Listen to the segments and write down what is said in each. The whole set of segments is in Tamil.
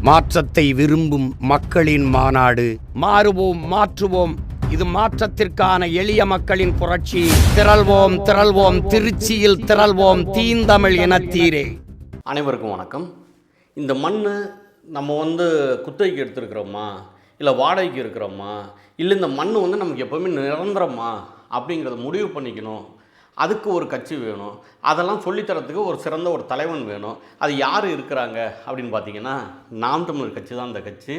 மாற்றத்தை விரும்பும் மக்களின் மாநாடு. மாறுவோம், மாற்றுவோம். இது மாற்றத்திற்கான எளிய மக்களின் புரட்சி. திரள்வோம், திரள்வோம், திருச்சியில் திரள்வோம், தீந்தமிழ் இனத்தீரே. அனைவருக்கும் வணக்கம். இந்த மண் நம்ம குத்தகைக்கு எடுத்துருக்கிறோமா, இல்லை வாடகைக்கு இருக்கிறோமா, இல்லை இந்த மண் நமக்கு எப்போவுமே நிரந்தரமா அப்படிங்கிறத முடிவு பண்ணிக்கணும். அதுக்கு ஒரு கட்சி வேணும். அதெல்லாம் சொல்லித்தரத்துக்கு ஒரு சிறந்த ஒரு தலைவன் வேணும். அது யார் இருக்கிறாங்க அப்படின்னு பார்த்தீங்கன்னா, நாம் தமிழர் கட்சி தான் அந்த கட்சி.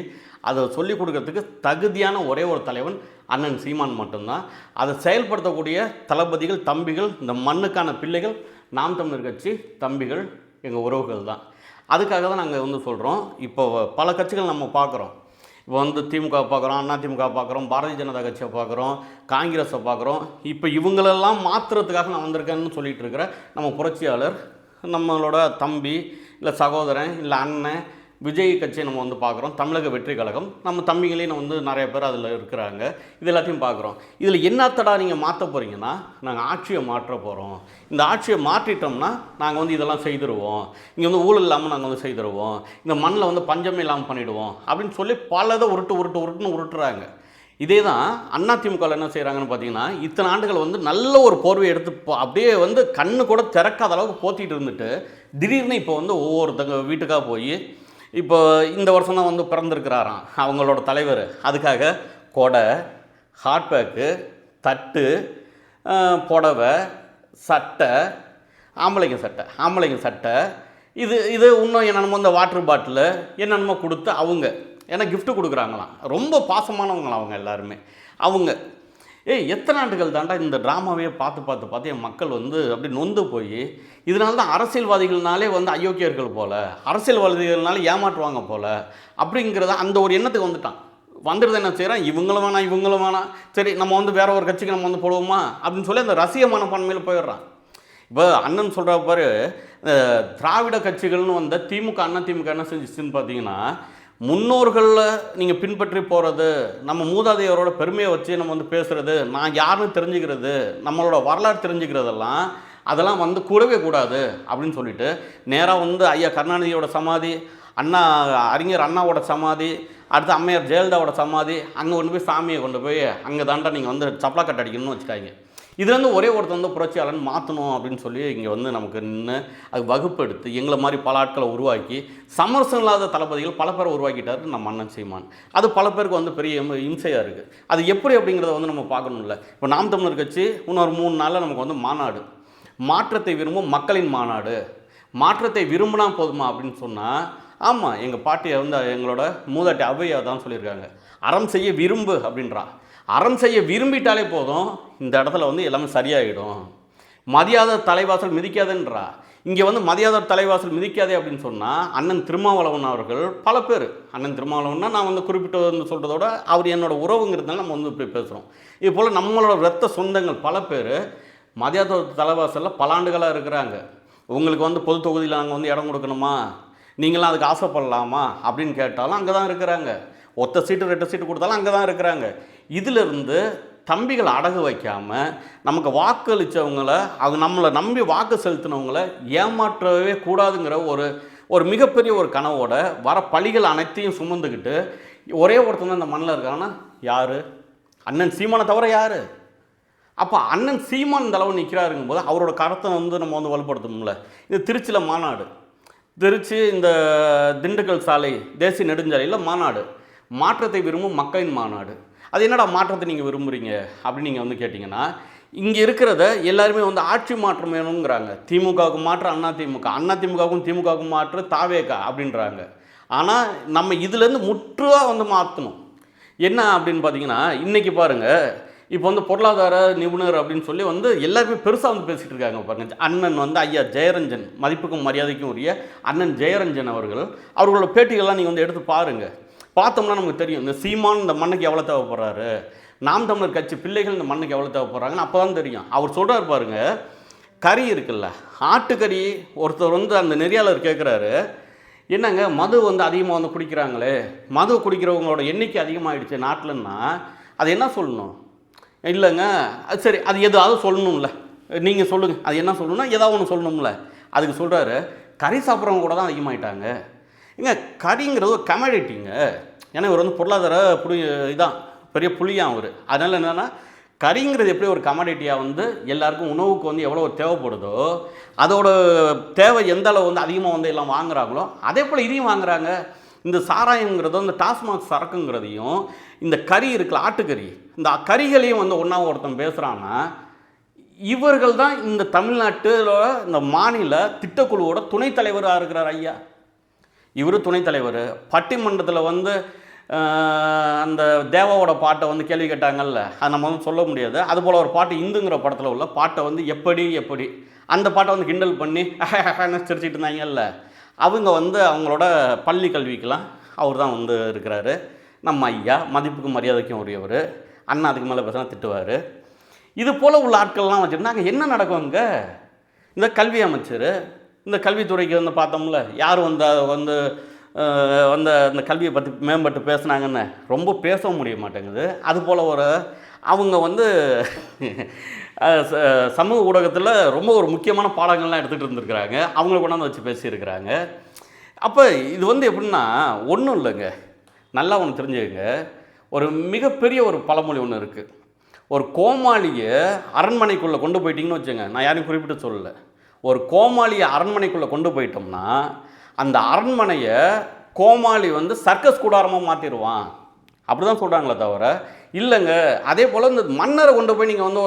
அதை சொல்லிக் கொடுக்கறதுக்கு தகுதியான ஒரே ஒரு தலைவன் அண்ணன் சீமான் மட்டும்தான். அதை செயல்படுத்தக்கூடிய தளபதிகள், தம்பிகள், இந்த மண்ணுக்கான பிள்ளைகள் நாம் தமிழர் கட்சி தம்பிகள், எங்கள் உறவுகள் தான். அதுக்காக தான் நாங்கள் சொல்கிறோம். இப்போ பல கட்சிகள் நம்ம பார்க்குறோம். இப்போ திமுக பார்க்குறோம், அண்ணா திமுக பார்க்குறோம், பாரதிய ஜனதா கட்சியை பார்க்குறோம், காங்கிரஸை பார்க்குறோம். இப்போ இவங்களெல்லாம் மாற்றுறதுக்காக நான் வந்திருக்கேன்னு சொல்லிகிட்டு இருக்கிற நம்ம புரட்சியாளர், நம்மளோட தம்பி, இல்லை சகோதரன், இல்லை அண்ணன் விஜய் கட்சியை நம்ம பார்க்குறோம். தமிழக வெற்றி கழகம், நம்ம தம்பிகளையும் நிறைய பேர் அதில் இருக்கிறாங்க. இது எல்லாத்தையும் பார்க்குறோம். இதில் என்னத்தடா நீங்கள் மாற்ற போகிறீங்கன்னா, நாங்கள் ஆட்சியை மாற்ற போகிறோம். இந்த ஆட்சியை மாற்றிட்டோம்னா நாங்கள் இதெல்லாம் செய்திருவோம். இங்கே ஊழல் இல்லாமல் நாங்கள் செய்திருவோம். இந்த மண்ணில் பஞ்சமே இல்லாமல் பண்ணிவிடுவோம் அப்படின்னு சொல்லி பலதை உருட்டுன்னு உருட்டுறாங்க. இதே தான் அண்ணா திமுகவில் என்ன செய்கிறாங்கன்னு பார்த்தீங்கன்னா, இத்தனை ஆண்டுகள் நல்ல ஒரு போர்வை எடுத்து அப்படியே கண்ணு கூட திறக்காத அளவுக்கு போத்திட்டு இருந்துட்டு, திடீர்னு இப்போ ஒவ்வொருத்தங்க வீட்டுக்காக போய், இப்போ இந்த வருஷம் தான் பிறந்திருக்கிறாராம் அவங்களோட தலைவர். அதுக்காக கொடை, ஹாட்பேக்கு, தட்டு, புடவை, சட்டை, ஆம்பளைங்க சட்டை, இது இன்னும் என்னென்னமோ இந்த வாட்டர் பாட்டிலு என்னென்னமோ கொடுத்து அவங்க ஏன்னா கிஃப்ட்டு கொடுக்குறாங்களாம். ரொம்ப பாசமானவங்களாம் அவங்க எல்லாருமே. அவங்க எத்தனை ஆண்டுகள் தாண்டா இந்த ட்ராமாவே பார்த்து என் மக்கள் அப்படி நொந்து போய், இதனால தான் அரசியல்வாதிகள்னாலே அயோக்கியர்கள் போல், அரசியல்வாதிகள்னால ஏமாற்றுவாங்க போல் அப்படிங்கிறத அந்த ஒரு எண்ணத்துக்கு வந்துடுறது. என்ன செய்கிறான், இவங்களும் வேணாம், சரி நம்ம வேற ஒரு கட்சிக்கு நம்ம போடுவோமா அப்படின்னு சொல்லி அந்த ரசிக மனப்பான்மையில் போயிடுறான். இப்போ அண்ணன் சொல்கிற பாரு, திராவிட கட்சிகள்னு திமுக, அண்ணா திமுக என்ன செஞ்சிச்சுன்னு பார்த்தீங்கன்னா, முன்னோர்களில் நீங்கள் பின்பற்றி போகிறது, நம்ம மூதாதையரோட பெருமையை வச்சு நம்ம பேசுகிறது, நான் யாருன்னு தெரிஞ்சுக்கிறது, நம்மளோட வரலாறு தெரிஞ்சுக்கிறதெல்லாம் அதெல்லாம் கூடவே கூடாது அப்படின்னு சொல்லிட்டு நேராக ஐயா கருணாநிதியோட சமாதி, அறிஞர் அண்ணாவோட சமாதி, அடுத்து அம்மையார் ஜெயலலிதாவோட சமாதி, அங்கே போய் சாமியை கொண்டு போய் அங்கே தாண்டா நீங்கள் சப்பலா கட்ட அடிக்கணும்னு வச்சுட்டாங்க. இதுலேருந்து ஒரே ஒருத்தர் புரட்சியாளன் மாற்றணும் அப்படின்னு சொல்லி இங்கே நமக்கு நின்று அது வகுப்பு எடுத்து எங்களை மாதிரி பல ஆட்களை உருவாக்கி சமரசம் இல்லாத தளபதிகள் பல பேரை உருவாக்கிட்டார் நம்ம அண்ணன் சீமான். அது பல பேருக்கு பெரிய இம்சையாக இருக்குது. அது எப்படி அப்படிங்கிறத நம்ம பார்க்கணும்ல. இப்போ நாம் தமிழர் கட்சி இன்னொரு 3 நாளில் நமக்கு மாநாடு, மாற்றத்தை விரும்பும் மக்களின் மாநாடு. மாற்றத்தை விரும்பினா போதுமா அப்படின்னு சொன்னால், ஆமாம், எங்கள் பாட்டியை எங்களோட மூதாட்டி ஔவையா தான் சொல்லியிருக்காங்க, அறம் செய்ய விரும்பு அப்படின்றா. அறம் செய்ய விரும்பிட்டாலே போதும், இந்த இடத்துல எல்லாமே சரியாயிடும். மதியாத தலைவாசல் மிதிக்காதுன்றா. இங்கே மதியாத தலைவாசல் மிதிக்காதே அப்படின்னு சொன்னால், அண்ணன் திருமாவளவன் அவர்கள் பல பேர், அண்ணன் திருமாவளவன்னா நான் குறிப்பிட்டு சொல்கிறதோட அவர் என்னோட உறவுங்கிறதுனால நம்ம இப்படி பேசுகிறோம். இது போல் நம்மளோட ரத்த சொந்தங்கள் பல பேர் மதியாத தலைவாசலில் பல ஆண்டுகளாக இருக்கிறாங்க. உங்களுக்கு பொது தொகுதியில் நாங்கள் இடம் கொடுக்கணுமா, நீங்களாம் அதுக்கு ஆசைப்படலாமா அப்படின்னு கேட்டாலும் அங்கே தான் இருக்கிறாங்க. ஒத்த சீட்டு 2 சீட்டு கொடுத்தாலும் அங்கே தான் இருக்கிறாங்க. இதிலிருந்து தம்பிகள் அடகு வைக்காமல் நமக்கு வாக்களித்தவங்களை, அவங்க நம்மளை நம்பி வாக்கு செலுத்தினவங்களை ஏமாற்றவே கூடாதுங்கிற ஒரு மிகப்பெரிய ஒரு கனவோட வர பழிகள் அனைத்தையும் சுமந்துக்கிட்டு ஒரே ஒருத்தங்க இந்த மண்ணில் இருக்காங்கன்னா யார்? அண்ணன் சீமானை தவிர யார்? அப்போ அண்ணன் சீமான் இந்த அளவு நிற்கிறாருங்கும் போது அவரோட கருத்தை நம்ம வலுப்படுத்தணும்ல. இது திருச்சியில் மாநாடு, திருச்சி இந்த திண்டுக்கல் சாலை தேசிய நெடுஞ்சாலையில் மாநாடு, மாற்றத்தை விரும்பும் மக்களின் மாநாடு. அது என்னடா மாற்றத்தை நீங்கள் விரும்புகிறீங்க அப்படின்னு நீங்கள் கேட்டிங்கன்னா, இங்கே இருக்கிறத எல்லாருமே ஆட்சி மாற்றம் வேணுங்கிறாங்க. திமுகவுக்கு மாற்று அண்ணா திமுக, அண்ணா திமுகவுக்கும் திமுகவுக்கும் மாற்று தாவேகா அப்படின்றாங்க. ஆனால் நம்ம இதுலேருந்து முற்றுவாக மாற்றணும். என்ன அப்படின்னு பார்த்தீங்கன்னா, இன்றைக்கி பாருங்கள், இப்போ பொருளாதார நிபுணர் அப்படின்னு சொல்லி எல்லாருமே பெருசாக பேசிகிட்டு இருக்காங்க பாருங்க. அண்ணன் ஐயா ஜெயரஞ்சன், மதிப்புக்கும் மரியாதைக்கும் உரிய அண்ணன் ஜெயரஞ்சன் அவர்களோட பேட்டிகள்லாம் நீங்கள் எடுத்து பாருங்கள். பார்த்தோம்னா நமக்கு தெரியும், இந்த சீமான் இந்த மண்ணுக்கு எவ்வளோ தேவைப்படுறாரு, நாம் தமிழர் கட்சி பிள்ளைகள் இந்த மண்ணுக்கு எவ்வளோ தேவைப்படுறாங்கன்னு அப்போ தான் தெரியும். அவர் சொல்கிறார் பாருங்க, கறி இருக்குல்ல, ஆட்டுக்கறி. ஒருத்தர் அந்த நெறியாளர் கேட்குறாரு, என்னங்க மது அதிகமாக குடிக்கிறாங்களே, மது குடிக்கிறவங்களோட எண்ணிக்கை அதிகமாகிடுச்சு நாட்டிலன்னா அது என்ன சொல்லணும்? இல்லைங்க, சரி, அது எதாவது சொல்லணும்ல, நீங்கள் சொல்லுங்கள், அது என்ன சொல்லணும்னா ஏதாவது ஒன்று சொல்லணும்ல. அதுக்கு சொல்கிறாரு, கறி சாப்பிட்றவங்க கூட தான் அதிகமாகிட்டாங்க. ஏங்க கறிங்கிறது ஒரு கமாடிட்டிங்க. ஏன்னா இவர் வந்து பொருளாதார இதான் பெரிய புலியான் அவர். அதனால் என்னென்னா கறிங்கிறது எப்படி ஒரு கமாடிட்டியாக வந்து எல்லாருக்கும் உணவுக்கு வந்து எவ்வளோ தேவைப்படுதோ அதோட தேவை எந்த அளவு வந்து அதிகமாக வந்து எல்லாம் வாங்குறாங்களோ அதே போல் இதையும் வாங்குறாங்க. இந்த சாராயங்கிறதும் இந்த டாஸ்மாக் சரக்குங்கிறதையும் இந்த கறி இருக்குல்ல ஆட்டுக்கறி, இந்த கறிகளையும் வந்து ஒன்றா ஒருத்தன் பேசுகிறான்னா இவர்கள் தான் இந்த தமிழ்நாட்டில் இந்த மாநில திட்டக்குழுவோட துணைத் தலைவராக இருக்கிறார் ஐயா. இவர் துணைத் தலைவர். பட்டிமன்றத்தில் வந்து அந்த தேவாவோட பாட்டை வந்து கேள்வி கேட்டாங்கல்ல, அது நம்ம வந்து சொல்ல முடியாது. அதுபோல் ஒரு பாட்டு இந்துங்கிற படத்தில் உள்ள பாட்டை வந்து எப்படி அந்த பாட்டை வந்து கிண்டல் பண்ணி சிரிச்சிட்டு இருந்தாங்கல்ல, அவங்க வந்து அவங்களோட பள்ளி கல்விக்கெலாம் அவர் தான் வந்து இருக்கிறாரு. நம்ம ஐயா மதிப்புக்கும் மரியாதைக்கும் உரியவர். அண்ணா அதுக்கு மேலே பேசினா திட்டுவார். இது போல் உள்ள ஆட்கள்லாம் வச்சுருந்தாங்க. என்ன நடக்குங்க? இந்த கல்வி அமைச்சர், இந்த கல்வித்துறைக்கு வந்து பார்த்தோம்ல, யார் வந்து அந்த கல்வியை பற்றி மேம்பட்டு பேசுனாங்கன்னு ரொம்ப பேச முடிய மாட்டேங்குது. அதுபோல் அவங்க வந்து சமூக ஊடகத்தில் ரொம்ப ஒரு முக்கியமான பாடங்கள்லாம் எடுத்துகிட்டு இருந்திருக்கிறாங்க. அவங்கள கொண்டாந்து வச்சு பேசியிருக்கிறாங்க. அப்போ இது வந்து எப்படின்னா ஒன்றும் இல்லைங்க, நல்லா ஒன்று தெரிஞ்சுக்கங்க. ஒரு மிகப்பெரிய ஒரு பழமொழி ஒன்று இருக்குது. ஒரு கோமாளியை அரண்மனைக்குள்ளே கொண்டு போயிட்டீங்கன்னு வச்சுங்க, நான் யாரையும் குறிப்பிட்டு சொல்லலை, ஒரு கோமாளியை அரண்மனைக்குள்ளே கொண்டு போயிட்டோம்னா அந்த அரண்மனையை கோமாளி வந்து சர்க்கஸ் கூடாரமாக மாற்றிடுவான். அப்படி தான் சொல்கிறாங்களே தவிர இல்லைங்க. அதே போல் இந்த மன்னரை கொண்டு போய் நீங்கள் வந்து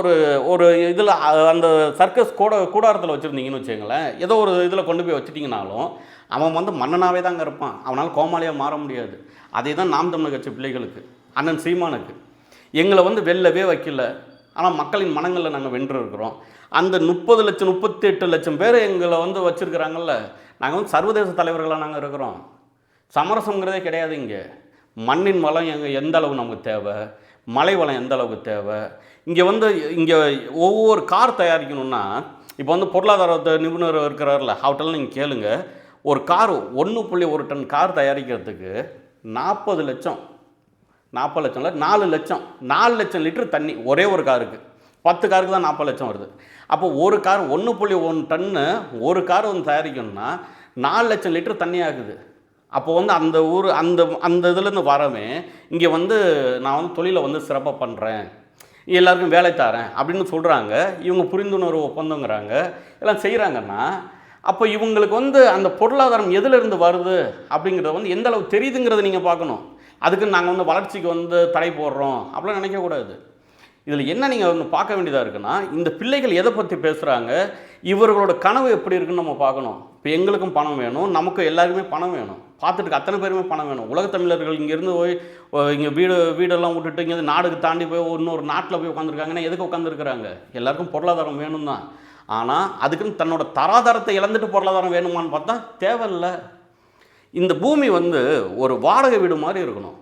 ஒரு இதில் அந்த சர்க்கஸ் கூடாரத்தில் வச்சுருந்தீங்கன்னு வச்சுங்களேன், ஏதோ ஒரு இதில் கொண்டு போய் வச்சுட்டிங்கனாலும் அவன் வந்து மன்னனாகவே தாங்க இருப்பான். அவனால் கோமாளியாக மாற முடியாது. அதே தான் நாம் தமிழர் கட்சி பிள்ளைகளுக்கு, அண்ணன் சீமானுக்கு. எங்களை வந்து வெல்லவே வைக்கல, ஆனால் மக்களின் மனங்களில் நாங்கள் வென்று இருக்கிறோம். அந்த 30 லட்சம் 38 லட்சம் பேர் எங்களை வந்து வச்சுருக்கிறாங்கல்ல, நாங்கள் வந்து சர்வதேச தலைவர்களாக நாங்கள் இருக்கிறோம். சமரசங்கிறதே கிடையாது. இங்கே மண்ணின் வளம் எந்த அளவு நமக்கு தேவை, மலை வளம் எந்த அளவுக்கு தேவை. இங்கே ஒவ்வொரு கார் தயாரிக்கணும்னா இப்போ வந்து பொருளாதார நிபுணர் இருக்கிறார்ல, அவட்டெல்லாம் நீங்கள் கேளுங்க. ஒரு கார் 1.1 டன் கார் தயாரிக்கிறதுக்கு 40 லட்சம் 40 லட்சம் இல்லை 4 லட்சம் லிட்டர் தண்ணி ஒரே ஒரு காருக்கு. 10 காருக்கு தான் 40 லட்சம் வருது. அப்போ ஒரு கார் 1.1 டன்னு ஒரு கார் வந்து தயாரிக்கணும்னா 4 லட்சம் லிட்டர் தண்ணி ஆகுது. அப்போ வந்து அந்த ஊர் அந்த இதுலேருந்து வரவே இங்கே வந்து நான் வந்து தொழிலை வந்து சிறப்பாக பண்ணுறேன், எல்லாருக்கும் வேலை தரேன் அப்படின்னு சொல்கிறாங்க. இவங்க புரிந்துணர்வு ஒப்பந்தங்கிறாங்க, எல்லாம் செய்கிறாங்கன்னா அப்போ இவங்களுக்கு வந்து அந்த பொருளாதாரம் எதிலிருந்து வருது அப்படிங்கிறத வந்து எந்த அளவு தெரியுதுங்கிறத நீங்கள் பார்க்கணும். அதுக்கு நாங்கள் வந்து வளர்ச்சிக்கு வந்து தடை போடுறோம் அப்படிலாம் நினைக்கக்கூடாது. இதில் என்ன நீங்கள் வந்து பார்க்க வேண்டியதாக இருக்குன்னா, இந்த பிள்ளைகள் எதை பற்றி பேசுகிறாங்க, இவர்களோட கனவு எப்படி இருக்குன்னு நம்ம பார்க்கணும். இப்போ எங்களுக்கும் பணம் வேணும், நமக்கு எல்லாருக்குமே பணம் வேணும், பார்த்துட்டு அத்தனை பேருமே பணம் வேணும். உலகத்தமிழர்கள் இங்கேருந்து போய் இங்கே வீடெல்லாம் விட்டுட்டு இங்கேருந்து நாடுக்கு தாண்டி போய் இன்னொரு நாட்டில் போய் உட்காந்துருக்காங்கன்னா எதுக்கு உட்காந்துருக்குறாங்க? எல்லாருக்கும் பொருளாதாரம் வேணும் தான். ஆனால் அதுக்குன்னு தன்னோட தராதாரத்தை இழந்துட்டு பொருளாதாரம் வேணுமான்னு பார்த்தா தேவையில்லை. இந்த பூமி வந்து ஒரு வாடகை வீடு மாதிரி இருக்கணும்.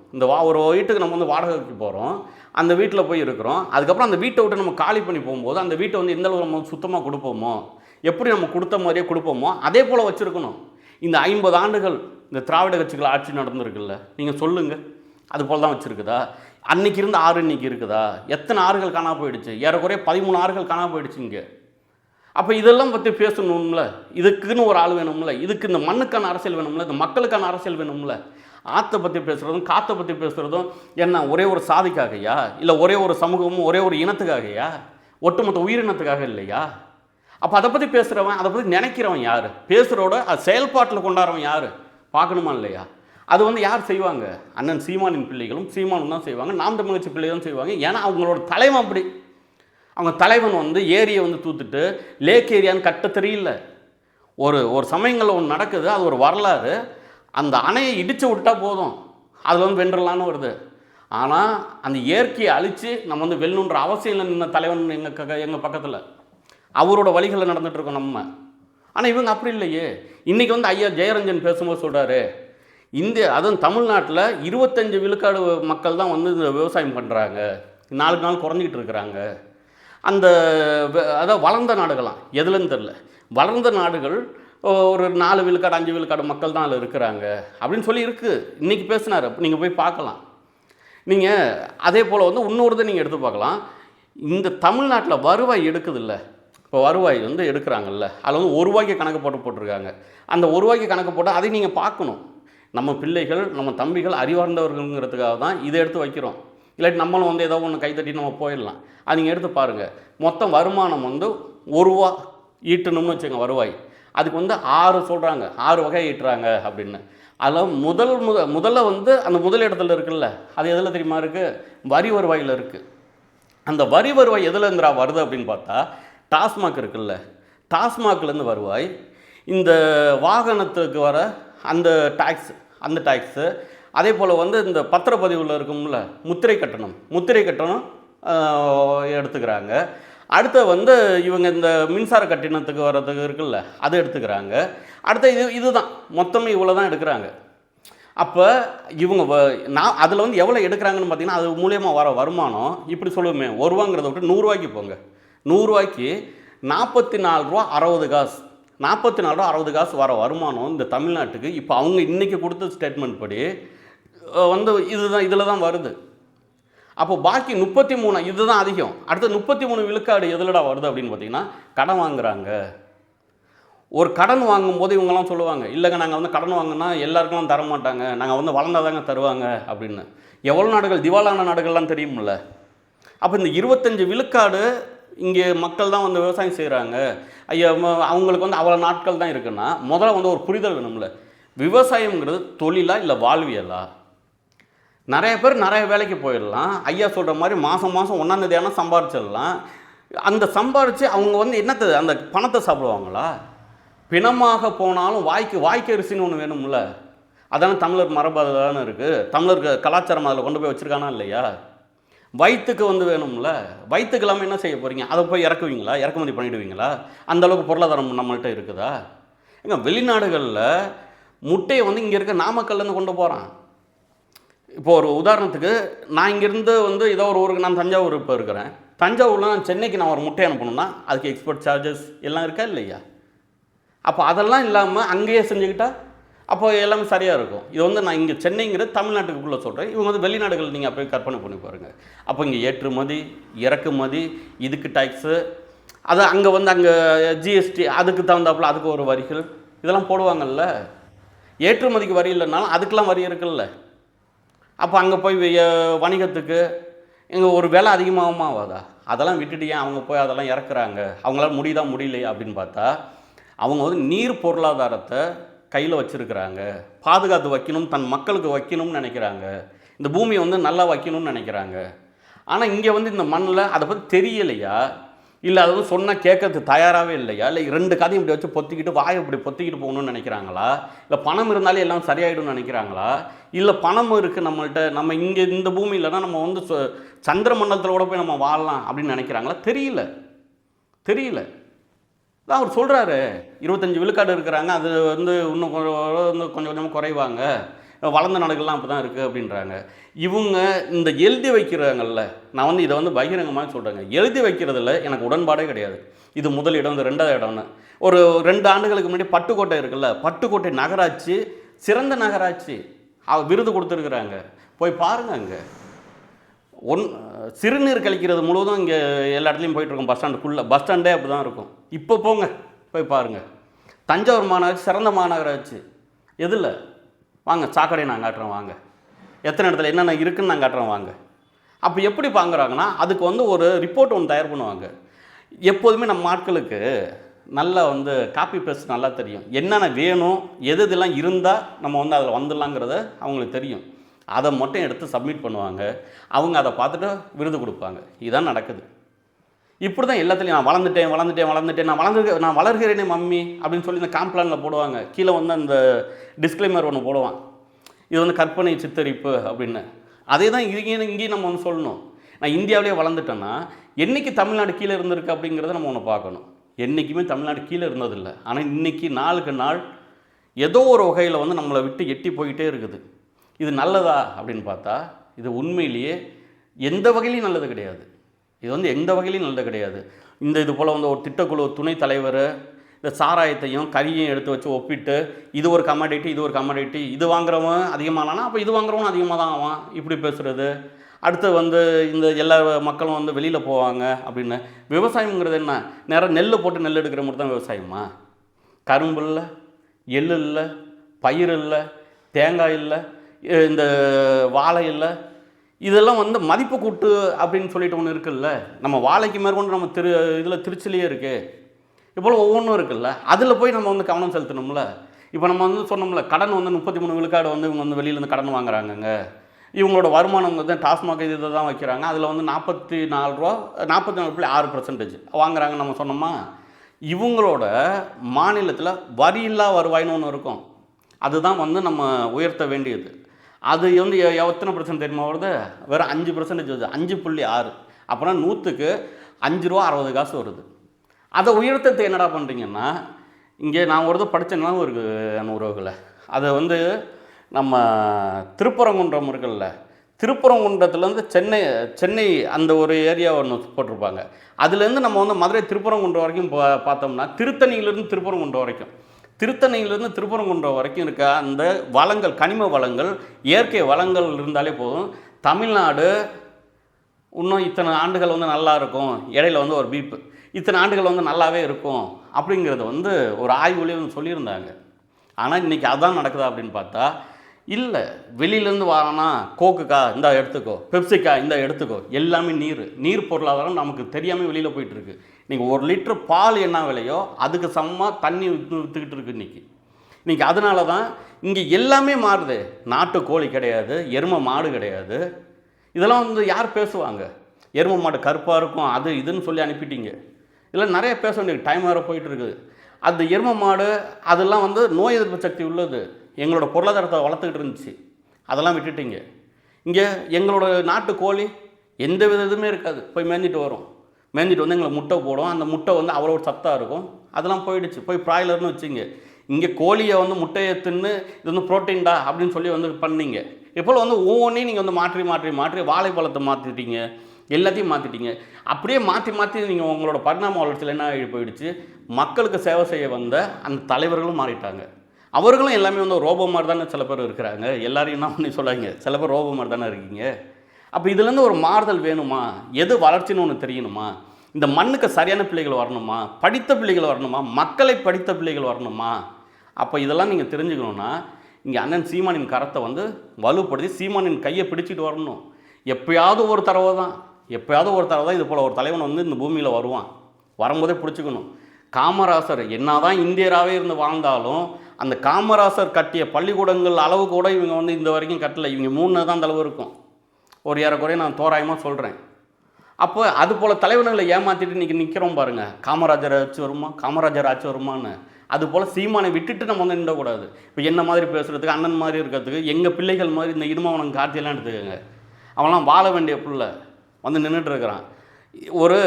ஒரு வீட்டுக்கு நம்ம வந்து வாடகைக்கு போகிறோம், அந்த வீட்டில் போய் இருக்கிறோம். அதுக்கப்புறம் அந்த வீட்டை விட்டு நம்ம காலி பண்ணி போகும்போது அந்த வீட்டை வந்து எந்த அளவு நம்ம சுத்தமாக கொடுப்போமோ, எப்படி நம்ம கொடுத்த மாதிரியே கொடுப்போமோ அதே போல் வச்சுருக்கணும். இந்த 50 ஆண்டுகள் இந்த திராவிட கட்சிகள் ஆட்சி நடந்துருக்குல்ல, நீங்கள் சொல்லுங்கள், அது போல் தான் வச்சுருக்குதா? அன்றைக்கி இருந்த ஆறு இன்றைக்கி இருக்குதா? எத்தனை ஆறுகள் காணா போயிடுச்சு? ஏறக்குறைய 13 ஆறுகள் காணா போயிடுச்சு இங்கே. அப்போ இதெல்லாம் பற்றி பேசணும்ல, இதுக்குன்னு ஒரு ஆள் வேணும்ல, இதுக்கு இந்த மண்ணுக்கான அரசியல் வேணும்ல, இந்த மக்களுக்கான அரசியல் வேணும்ல. ஆற்றை பற்றி பேசுகிறதும் காற்றை பற்றி பேசுகிறதும் என்ன ஒரே ஒரு சாதிக்காகையா, இல்லை ஒரே ஒரு சமூகமும் ஒரே ஒரு இனத்துக்காகையா, ஒட்டுமொத்த உயிரினத்துக்காக இல்லையா? அப்போ அதை பற்றி பேசுகிறவன், அதை பற்றி நினைக்கிறவன் யார்? பேசுகிறோட செயல்பாட்டில் கொண்டாடுறவன் யார்? பார்க்கணுமா இல்லையா? அது வந்து யார் செய்வாங்க? அண்ணன் சீமானின் பிள்ளைகளும் சீமானும் தான் செய்வாங்க, நாம் தமிழ் கட்சி பிள்ளைகளும் செய்வாங்க. ஏன்னா அவங்களோட தலைவன் அப்படி. அவங்க தலைவன் வந்து ஏரியை வந்து தூத்துட்டு லேக் ஏரியான்னு கட்ட தெரியல. ஒரு சமயங்களில் ஒன்று நடக்குது, அது ஒரு வரலாறு. அந்த அணையை இடித்து விட்டால் போதும், அதில் வந்து வென்றலான்னு வருது. ஆனால் அந்த இயற்கையை அழித்து நம்ம வந்து வெல்லணுன்ற அவசியம் இல்லை. நின்ன தலைவன் எங்கள் பக்கத்தில் அவரோட வழிகளில் நடந்துகிட்ருக்கோம் நம்ம. ஆனால் இவங்க அப்படி இல்லையே. இன்றைக்கி வந்து ஐயா ஜெயரஞ்சன் பேசும்போது சொல்கிறாரு, அதுவும் தமிழ்நாட்டில் 25 விழுக்காடு மக்கள் தான் வந்து இந்த விவசாயம் பண்ணுறாங்க, நாளுக்கு நாள் குறைஞ்சிக்கிட்டு இருக்கிறாங்க. அதாவது வளர்ந்த நாடுகளாம், எதுலன்னு தெரில, வளர்ந்த நாடுகள் ஒரு 4 விழுக்காடு 5 விழுக்காடு மக்கள் தான் அதில் இருக்கிறாங்க அப்படின்னு சொல்லி இருக்குது. இன்றைக்கி பேசினார், நீங்கள் போய் பார்க்கலாம். நீங்கள் அதே போல் வந்து இன்னொருதை நீங்கள் எடுத்து பார்க்கலாம். இந்த தமிழ்நாட்டில் வருவாய் எடுக்குதில்ல, இப்போ வருவாய் வந்து எடுக்கிறாங்கல்ல, அதில் வந்து 1 ரூபாய்க்கு கணக்கு போட்டிருக்காங்க. அந்த 1 ரூபாய்க்கு கணக்கு போட்டால் அதை நீங்கள் பார்க்கணும். நம்ம பிள்ளைகள் நம்ம தம்பிகள் அறிவார்ந்தவர்கள்ங்கிறதுக்காக தான் இதை எடுத்து வைக்கிறோம். இல்லாட்டி நம்மளும் வந்து ஏதோ ஒன்று கைத்தட்டி நம்ம போயிடலாம். அது நீங்கள் எடுத்து பாருங்கள், மொத்தம் வருமானம் வந்து ரூ. 1 ஈட்டணும்னு வச்சுங்க வருவாய். அதுக்கு வந்து 6 சொல்கிறாங்க, 6 வகை ஈட்டுறாங்க அப்படின்னு. அதில் முதல்ல வந்து அந்த முதல் இடத்துல இருக்குல்ல, அது எதில் தெரியுமா இருக்குது? வரி வருவாயில் இருக்குது. அந்த வரி வருவாய் எதுலேருந்துரா வருது அப்படின்னு பார்த்தா, டாஸ்மாக் இருக்குல்ல, டாஸ்மாக்லேருந்து வருவாய். இந்த வாகனத்துக்கு வர அந்த டேக்ஸு, அதே போல் வந்து இந்த பத்திரப்பதிவில் இருக்கும்ல முத்திரை கட்டணம் எடுத்துக்கிறாங்க. அடுத்து வந்து இவங்க இந்த மின்சார கட்டணத்துக்கு வர்றதுக்கு இருக்குல்ல, அது எடுத்துக்கிறாங்க. அடுத்து இதுதான் மொத்தமே இவ்வளோ தான் எடுக்கிறாங்க. அப்போ இவங்க நான் அதில் வந்து எவ்வளோ எடுக்கிறாங்கன்னு பார்த்தீங்கன்னா, அது மூலயமா வர வருமானம் இப்படி சொல்லுவோமே, ரூ. 1 விட்டு ரூ. 100 போங்க. ரூ. 100க்கு $44.60 வர வருமானம் இந்த தமிழ்நாட்டுக்கு இப்போ அவங்க இன்றைக்கி கொடுத்த ஸ்டேட்மெண்ட் படி வந்து இதில் தான் வருது. அப்போ பாக்கி 33 இதுதான் அதிகம். அடுத்து 33 விழுக்காடு எதுலடா வருது அப்படின்னு பார்த்தீங்கன்னா, கடன் வாங்குறாங்க. ஒரு கடன் வாங்கும்போது இவங்கெல்லாம் சொல்லுவாங்க, இல்லைங்க நாங்கள் வந்து கடன் வாங்கினா எல்லாருக்கெல்லாம் தர மாட்டாங்க, நாங்கள் வந்து வளர்ந்தாதாங்க தருவாங்க அப்படின்னு. எவ்வளோ நாடுகள் திவாலான நாடுகள்லாம் தெரியுமில்ல. அப்போ இந்த 25 விழுக்காடு இங்கே மக்கள் தான் வந்து விவசாயம் செய்கிறாங்க. ஐயா அவங்களுக்கு வந்து அவ்வளோ நாட்கள் தான் இருக்குன்னா முதல்ல வந்து ஒரு புரிதல் வேணும்ல. விவசாயங்கிறது தொழிலா இல்லை வாழ்வியலா? நிறைய பேர் நிறைய வேலைக்கு போயிடலாம். ஐயா சொல்கிற மாதிரி மாதம் 1ஆம் தேதி சம்பாரிச்சிடலாம். அந்த சம்பாரித்து அவங்க வந்து என்னத்தை அந்த பணத்தை சாப்பிடுவாங்களா? பிணமாக போனாலும் வாய்க்கு அரிசின்னு ஒன்று வேணும்ல. அதான தமிழர் மரபு தானே இருக்குது. தமிழர் கலாச்சாரம் அதில் கொண்டு போய் வச்சுருக்கானா இல்லையா? வயிற்றுக்கு வந்து வேணும்ல. வயிற்றுக்கு இல்லாமல் என்ன செய்ய போகிறீங்க? அதை போய் இறக்குவீங்களா? இறக்குமதி பண்ணிவிடுவீங்களா? அந்தளவுக்கு பொருளாதாரம் நம்மள்கிட்ட இருக்குதா? ஏங்க வெளிநாடுகளில் முட்டையை வந்து இங்கே இருக்க நாமக்கல்லேருந்து கொண்டு போகிறான். இப்போது ஒரு உதாரணத்துக்கு நான் இங்கேருந்து வந்து ஏதோ ஒரு ஊருக்கு, நான் தஞ்சாவூர் இப்போ இருக்கிறேன், தஞ்சாவூரில் நான் சென்னைக்கு நான் ஒரு முட்டை அனுப்பணும்னா அதுக்கு எக்ஸ்போர்ட் சார்ஜஸ் எல்லாம் இருக்கா இல்லையா? அப்போ அதெல்லாம் இல்லாமல் அங்கேயே செஞ்சுக்கிட்டால் அப்போ எல்லாமே சரியாக இருக்கும். இது வந்து நான் இங்கே சென்னைங்கிறது தமிழ்நாட்டுக்குள்ளே சொல்கிறேன். இவங்க வந்து வெளிநாடுகள் நீங்கள் அப்போ கற்பனை பண்ணி பாருங்கள். அப்போ இங்கே ஏற்றுமதி இறக்குமதி இதுக்கு டேக்ஸு, அது அங்கே வந்து அங்கே ஜிஎஸ்டி அதுக்கு தகுந்தாப்புல அதுக்கு ஒரு வரிகள் இதெல்லாம் போடுவாங்கல்ல. ஏற்றுமதிக்கு வரி இல்லைனாலும் அதுக்கெலாம் வரி இருக்குல்ல. அப்போ அங்கே போய் வணிகத்துக்கு இங்கே ஒரு விலை அதிகமாகுமா ஆகாதா? அதெல்லாம் விட்டுட்டு ஏன் அவங்க போய் அதெல்லாம் இறக்குறாங்க? அவங்களால முடியலையா அப்படின்னு பார்த்தா, அவங்க வந்து நீர் பொருளாதாரத்தை கையில் வச்சுருக்கிறாங்க, பாதுகாத்து வைக்கணும், தன் மக்களுக்கு வைக்கணும்னு நினைக்கிறாங்க, இந்த பூமியை வந்து நல்லா வைக்கணும்னு நினைக்கிறாங்க. ஆனால் இங்கே வந்து இந்த மண்ணில் அதை பற்றி தெரியலையா, இல்லை அதை வந்து சொன்னால் கேட்கறதுக்கு தயாராகவே இல்லையா, இல்லை 2 கதையும் இப்படி வச்சு பொத்திக்கிட்டு வாயை இப்படி பொத்திக்கிட்டு போகணும்னு நினைக்கிறாங்களா, இல்லை பணம் இருந்தாலே எல்லாம் சரியாயிடும்னு நினைக்கிறாங்களா, இல்லை பணம் இருக்குது நம்மள்கிட்ட, நம்ம இங்கே இந்த பூமி இல்லைன்னா நம்ம வந்து சந்திர மண்டலத்தில் கூட போய் நம்ம வாழலாம் அப்படின்னு நினைக்கிறாங்களா? தெரியல. தான் அவர் சொல்கிறாரு 25 விழுக்காடு இருக்கிறாங்க, அது வந்து இன்னும் கொஞ்சம் கொஞ்சமாக குறைவாங்க, வளர்ந்த நாடுகள்லாம் அப்படி தான் இருக்குது அப்படின்றாங்க. இவங்க இந்த எழுதி வைக்கிறாங்கல்ல, நான் வந்து இதை வந்து பகிரங்கமாக சொல்கிறேங்க, எழுதி வைக்கிறதுல எனக்கு உடன்பாடே கிடையாது. இது முதல் இடம், இது 2வது இடம்னு. ஒரு 2 ஆண்டுகளுக்கு முன்னாடி பட்டுக்கோட்டை இருக்குல்ல, பட்டுக்கோட்டை நகராட்சி சிறந்த நகராட்சி விருது கொடுத்துருக்குறாங்க. போய் பாருங்கள். அங்கே சிறுநீர் கழிக்கிறது முழுவதும் இங்கே எல்லா இடத்துலையும் போயிட்டுருக்கோம். பஸ் ஸ்டாண்டே அப்படி தான் இருக்கும். இப்போ போங்க, போய் பாருங்கள். தஞ்சாவூர் மாநகராட்சி சிறந்த மாநகராட்சி. எதில் வாங்க, சாக்கடையை நான் காட்டுறேன் வாங்க, எத்தனை இடத்துல என்னென்ன இருக்குதுன்னு நான் காட்டுறேன் வாங்க. அப்போ எப்படி வாங்குறாங்கன்னா, அதுக்கு வந்து ஒரு ரிப்போர்ட் ஒன்று தயார் பண்ணுவாங்க. எப்போதுமே நம்ம ஆட்களுக்கு நல்லா வந்து காப்பி பேஸ்ட் நல்லா தெரியும், என்னென்ன வேணும், எதெல்லாம் இருந்தால் நம்ம வந்து அதில் வந்துடலாங்கிறத அவங்களுக்கு தெரியும். அதை மட்டும் எடுத்து சப்மிட் பண்ணுவாங்க. அவங்க அதை பார்த்துட்டு விருது கொடுப்பாங்க. இதுதான் நடக்குது. இப்படி தான் எல்லாத்துலேயும் நான் வளர்ந்துட்டேன், நான் வளர்கிறேனே மம்மி அப்படின்னு சொல்லி இந்த காம்ப்ளானில் போடுவாங்க. கீழே வந்து அந்த டிஸ்க்ளைமர் ஒன்று போடுவான், இது வந்து கற்பனை சித்தரிப்பு அப்படின்னு. அதே தான் இங்கேயும் நம்ம ஒன்று சொல்லணும். நான் இந்தியாவிலே வளர்ந்துட்டேன்னா என்றைக்கு தமிழ்நாடு கீழே இருந்திருக்கு அப்படிங்கிறத நம்ம ஒன்று பார்க்கணும். என்றைக்குமே தமிழ்நாடு கீழே இருந்ததில்லை. ஆனால் இன்றைக்கி நாளுக்கு நாள் ஏதோ ஒரு வகையில் வந்து நம்மளை விட்டு எட்டி போய்கிட்டே இருக்குது. இது நல்லதா அப்படின்னு பார்த்தா இது உண்மையிலேயே எந்த வகையிலையும் நல்லது கிடையாது. இது வந்து எந்த வகையிலையும் நல்லது கிடையாது. இது போல் வந்து ஒரு திட்டக்குழு துணைத் தலைவர் இந்த சாராயத்தையும் கறியையும் எடுத்து வச்சு ஒப்பிட்டு, இது ஒரு கமாடிட்டி, இது வாங்குறவன் அதிகமானானா அப்போ இது வாங்குறவன் அதிகமாக தான் ஆவான், இப்படி பேசுகிறது. அடுத்து வந்து இந்த எல்லா மக்களும் வந்து வெளியில் போவாங்க அப்படின்னு. விவசாயங்கிறது என்ன? நேரம் நெல் போட்டு நெல் எடுக்கிற மாதிரி தான் விவசாயமா? கரும்பு இல்லை, எள் இல்லை, பயிர் இல்லை, தேங்காய் இல்லை, இந்த வாழை இல்லை, இதெல்லாம் வந்து மதிப்பு கூட்டு அப்படின்னு சொல்லிட்டு ஒன்று இருக்குல்ல. நம்ம வாழைக்கு மேற்கொண்டு நம்ம இதில் திருச்சிலேயே இருக்குது. இப்போல ஒவ்வொன்றும் இருக்குல்ல, அதில் போய் நம்ம வந்து கவனம் செலுத்தணும்ல. இப்போ நம்ம வந்து சொன்னோம்ல, கடன் வந்து 33 விழுக்காடு வந்து இவங்க வந்து வெளியிலேருந்து கடன் வாங்குறாங்கங்க. இவங்களோட வருமானம் வந்து டாஸ்மாக் இதை தான் வைக்கிறாங்க. அதில் வந்து 44.6% வாங்குறாங்கன்னு நம்ம சொன்னோமா. இவங்களோட மாநிலத்தில் வரியில்லா வருவாய்னு ஒன்று இருக்கும். அதுதான் வந்து நம்ம உயர்த்த வேண்டியது. அது வந்து எத்தனை % தெரியுமா வருது? வெறும் 5% வருது. 5.6. அப்புறம் 100க்கு ₹5.60 வருது. அதை உயர்த்தத்தை என்னடா பண்ணுறீங்கன்னா, இங்கே நான் ஒரு படித்தேன்னா ஒரு 100 அதை வந்து நம்ம திருப்பரங்குன்றம் இருக்குல்ல, திருப்பரங்குன்றத்துலேருந்து சென்னை அந்த ஒரு ஏரியா ஒன்று போட்டிருப்பாங்க. அதுலேருந்து நம்ம வந்து மதுரை திருப்பரங்குன்றம் வரைக்கும் பார்த்தோம்னா, திருத்தணியிலேருந்து திருப்பரங்குன்றம் வரைக்கும், திருத்தணியிலேருந்து திருப்பரங்குன்றம் வரைக்கும் இருக்க அந்த வளங்கள், கனிம வளங்கள், இயற்கை வளங்கள் இருந்தாலே போதும். தமிழ்நாடு இன்னும் இத்தனை ஆண்டுகள் வந்து நல்லா இருக்கும், இடையில வந்து ஒரு பீப்பு, இத்தனை ஆண்டுகள் வந்து நல்லாவே இருக்கும் அப்படிங்கிறத வந்து ஒரு ஆய்வுலேயே வந்து சொல்லியிருந்தாங்க. ஆனால் இன்றைக்கி அதான் நடக்குதா அப்படின்னு பார்த்தா இல்லை. வெளியிலேருந்து வாங்கினா கோக்குக்கா இந்தா எடுத்துக்கோ, பெப்சிக்கா இந்தா எடுத்துக்கோ, எல்லாமே நீர் பொருளாதாரம் நமக்கு தெரியாமல் வெளியில் போயிட்டுருக்கு. இன்றைக்கி 1 லிட்டர் பால் என்ன விலையோ அதுக்கு சமமாக தண்ணி விற்றுக்கிட்டு இருக்கு இன்றைக்கி. அதனால தான் இங்கே எல்லாமே மாறுது. நாட்டு கோழி கிடையாது, எருமை மாடு கிடையாது. இதெல்லாம் வந்து யார் பேசுவாங்க? எருமை மாடு கருப்பாக இருக்கும், அது இதுன்னு சொல்லி அனுப்பிட்டீங்க. இதெல்லாம் நிறைய பேச வேண்டியது, டைம் வேறு போயிட்டுருக்குது. அந்த எருமை மாடு அதெல்லாம் வந்து நோய் எதிர்ப்பு சக்தி உள்ளது, எங்களோட பொருளாதாரத்தை வளர்த்துக்கிட்டு இருந்துச்சு. அதெல்லாம் விட்டுட்டீங்க. இங்கே எங்களோட நாட்டு கோழி எந்த வித இதுவுமே இருக்காது, போய் மேய்ஞ்சிட்டு வரும். மேய்ஞ்சிட்டு வந்து எங்களை முட்டை போடும். அந்த முட்டை வந்து அவ்வளோ சத்தாக இருக்கும். அதெல்லாம் போயிடுச்சு. போய் ப்ராய்லர்னு வச்சுங்க. இங்கே கோழியை வந்து முட்டையை தின்னு இது வந்து ப்ரோட்டீன்டா அப்படின்னு சொல்லி வந்து பண்ணீங்க. இப்போ வந்து ஒவ்வொன்றையும் நீங்கள் வந்து மாற்றி வாழைப்பழத்தை மாற்றிட்டீங்க, எல்லாத்தையும் மாற்றிட்டீங்க. அப்படியே மாற்றி நீங்கள் உங்களோட பரிணாம வளர்ச்சியில் என்ன ஆகி போயிடுச்சு, மக்களுக்கு சேவை செய்ய வந்த அந்த தலைவர்களும் மாறிட்டாங்க. அவர்களும் எல்லாமே வந்து ரோபோ மாதிரி தானே சில பேர் இருக்கிறாங்க. எல்லாரையும் என்ன பண்ணி சொல்லாங்க, சில பேர் ரோபோ மாதிரி தானே இருக்கீங்க. அப்போ இதுலேருந்து ஒரு மாறுதல் வேணுமா? எது வளர்ச்சின்னு ஒன்று தெரியணுமா? இந்த மண்ணுக்கு சரியான பிள்ளைகள் வரணுமா? படித்த பிள்ளைகள் வரணுமா? மக்களை படித்த பிள்ளைகள் வரணுமா? அப்போ இதெல்லாம் நீங்கள் தெரிஞ்சுக்கணுன்னா இங்கே அண்ணன் சீமானின் கரத்தை வந்து வலுப்படுத்தி சீமானின் கையை பிடிச்சிட்டு வரணும். எப்பயாவது ஒரு தடவை தான் இது போல் ஒரு தலைவன் வந்து இந்த பூமியில் வருவான். வரும்போதே பிடிச்சிக்கணும். காமராசர் என்னதான் இந்தியராகவே இருந்து வாழ்ந்தாலும் அந்த காமராசர் கட்டிய பள்ளிக்கூடங்கள் அளவு கூட இவங்க வந்து இந்த வரைக்கும் கட்டலை. இவங்க 3 தான் அந்த அளவு இருக்கும். ஒரு ஏறக்குறைய நான் தோராயமாக சொல்கிறேன். அப்போ அது போல் தலைவர்களை ஏமாற்றிட்டு இன்றைக்கி நிற்கிறோம் பாருங்கள். காமராஜர் ஆட்சி வருமான்னு. அதுபோல் சீமானை விட்டுட்டு நம்ம வந்து நின்றக்கூடாது. இப்போ என்ன மாதிரி பேசுகிறதுக்கு, அண்ணன் மாதிரி இருக்கிறதுக்கு, எங்கள் பிள்ளைகள் மாதிரி இந்த இடுமாவனம் கார்த்தியெல்லாம் எடுத்துக்கோங்க. அவன்லாம் வாழ வேண்டிய பிள்ளை வந்து நின்றுட்டுருக்கிறான். ஒரு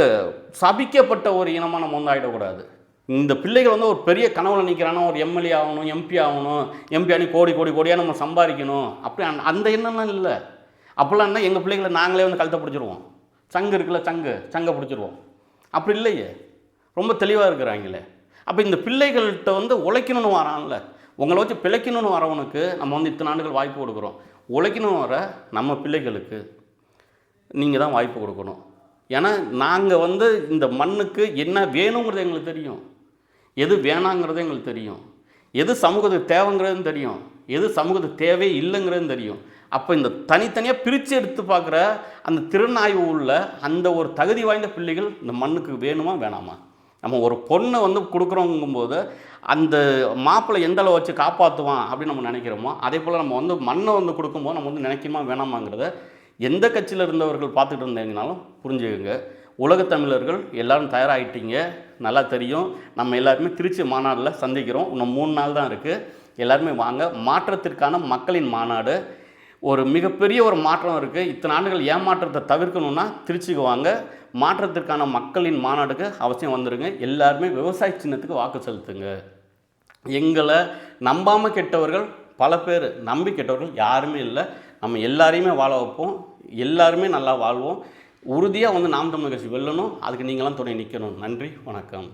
சபிக்கப்பட்ட ஒரு இனமாக நம்ம வந்து ஆகிடக்கூடாது. இந்த பிள்ளைகள் வந்து ஒரு பெரிய கனவுல நிற்கிறானா, ஒரு எம்எல்ஏ ஆகணும், எம்பி ஆனி கோடியாக நம்ம சம்பாதிக்கணும், அப்படி அந்த எண்ணம்லாம் இல்லை. அப்படிலாம் என்ன, எங்கள் பிள்ளைகளை நாங்களே வந்து கழுத்தை பிடிச்சிருவோம். சங்கு இருக்குல்ல, சங்கை பிடிச்சிருவோம். அப்படி இல்லையே, ரொம்ப தெளிவாக இருக்கிறாங்களே. அப்போ இந்த பிள்ளைகள்கிட்ட வந்து உழைக்கணும்னு வரான்ல, உங்களை வச்சு பிழைக்கணும்னு வரவனுக்கு நம்ம வந்து இத்தனை ஆண்டுகள் வாய்ப்பு கொடுக்குறோம். உழைக்கணும்னு வர நம்ம பிள்ளைகளுக்கு நீங்கள் தான் வாய்ப்பு கொடுக்கணும். ஏன்னா நாங்கள் வந்து இந்த மண்ணுக்கு என்ன வேணுங்கிறது எங்களுக்கு தெரியும், எது வேணாங்கிறது எங்களுக்கு தெரியும், எது சமூகத்துக்கு தேவைங்கிறதும் தெரியும், எது சமூகத்துக்கு தேவை இல்லைங்கிறதும் தெரியும். அப்போ இந்த தனித்தனியாக பிரித்து எடுத்து பார்க்குற அந்த திறனாய்வு உள்ள அந்த ஒரு தகுதி வாய்ந்த பிள்ளைகள் இந்த மண்ணுக்கு வேணுமா வேணாமா? நம்ம ஒரு பொண்ணை வந்து கொடுக்குறோங்கும்போது அந்த மாப்பிள்ளை எந்த அளவு வச்சு காப்பாற்றுவான் அப்படின்னு நம்ம நினைக்கிறோமோ, அதே போல் நம்ம வந்து மண்ணை வந்து கொடுக்கும்போது நம்ம வந்து நினைக்கணுமா வேணாமாங்கிறத எந்த கட்சியில் இருந்தவர்கள் பார்த்துட்டு இருந்தீங்கனாலும் புரிஞ்சுக்கோங்க. உலகத்தமிழர்கள் எல்லோரும் தயாராகிட்டீங்க, நல்லா தெரியும். நம்ம எல்லாருமே திருச்சி மாநாட்டில் சந்திக்கிறோம். இன்னும் 3 நாள் தான் இருக்குது. எல்லாருமே வாங்க. மாற்றத்திற்கான மக்களின் மாநாடு. ஒரு மிகப்பெரிய ஒரு மாற்றம் இருக்குது. இத்தனை ஆண்டுகள் ஏமாற்றத்தை தவிர்க்கணுன்னா திருச்சிக்கு வாங்க. மாற்றத்திற்கான மக்களின் மாநாடுக்கு அவசியம் வந்துடுங்க. எல்லாருமே விவசாய சின்னத்துக்கு வாக்கு செலுத்துங்க. எங்களை நம்பாமல் கெட்டவர்கள் பல பேர், நம்பி கெட்டவர்கள் யாருமே இல்லை. நம்ம எல்லாரையுமே வாழ வைப்போம், எல்லாருமே நல்லா வாழ்வோம். உறுதியாக வந்து நாம் தமிழர் கட்சி வெல்லணும். அதுக்கு நீங்களாம் துணை நிற்கணும். நன்றி, வணக்கம்.